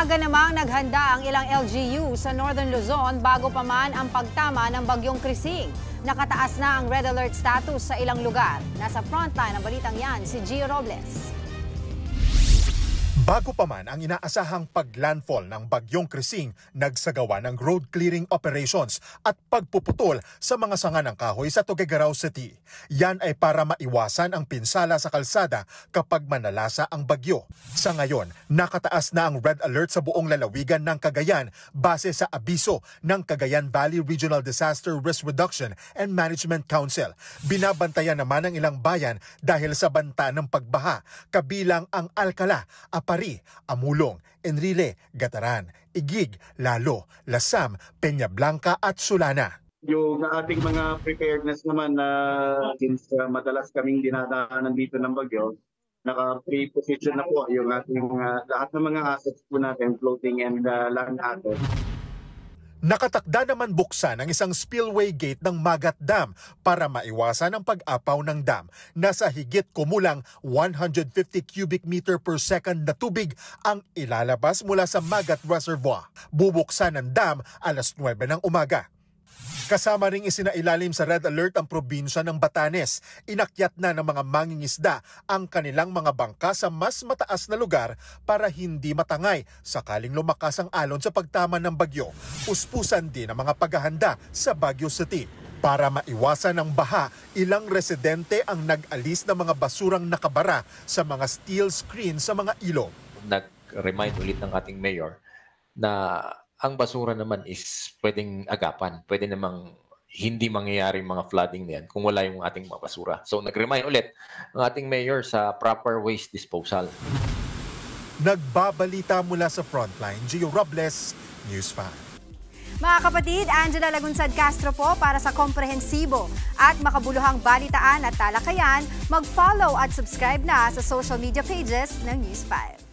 Maaga namang naghanda ang ilang LGU sa Northern Luzon bago pa man ang pagtama ng bagyong Krising. Nakataas na ang red alert status sa ilang lugar. Nasa frontline ng balitang yan si Gio Robles. Bago pa man ang inaasahang paglandfall ng bagyong Krising, nagsagawa ng road clearing operations at pagpuputol sa mga sanga ng kahoy sa Tuguegarao City. Yan ay para maiwasan ang pinsala sa kalsada kapag manalasa ang bagyo. Sa ngayon, nakataas na ang red alert sa buong lalawigan ng Cagayan base sa abiso ng Cagayan Valley Regional Disaster Risk Reduction and Management Council. Binabantayan naman ang ilang bayan dahil sa banta ng pagbaha, kabilang ang Alcala, Apari, Amulong, Enrile, Gataran, Igig, Lalo, Lasam, Peña Blanca at Sulana. Yung ating mga preparedness naman na since madalas kaming dinadaanan dito ng bagyo, naka-pre-position na po yung ating lahat ng mga assets po natin, floating and land assets. Nakatakda naman buksan ang isang spillway gate ng Magat Dam para maiwasan ang pag-apaw ng dam. Nasa higit kumulang 150 cubic meter per second na tubig ang ilalabas mula sa Magat Reservoir. Bubuksan ng dam alas 9 ng umaga. Kasama ring isinailalim sa red alert ang probinsya ng Batanes. Inakyat na ng mga mangingisda ang kanilang mga bangka sa mas mataas na lugar para hindi matangay sakaling lumakas ang alon sa pagtama ng bagyo. Puspusan din ang mga paghahanda sa Baguio City. Para maiwasan ang baha, ilang residente ang nag-alis ng mga basurang nakabara sa mga steel screen sa mga ilog. Nag-remind ulit ng ating mayor na ang basura naman is pwedeng agapan. Pwede namang hindi mangyayari mga flooding niyan kung wala yung ating mga basura. So nag-remind ulit ang ating mayor sa proper waste disposal. Nagbabalita mula sa frontline, Gio Robles, News 5. Mga kapatid, Angela Lagunsad Castro po para sa komprehensibo at makabuluhang balitaan at talakayan. Mag-follow at subscribe na sa social media pages ng News 5.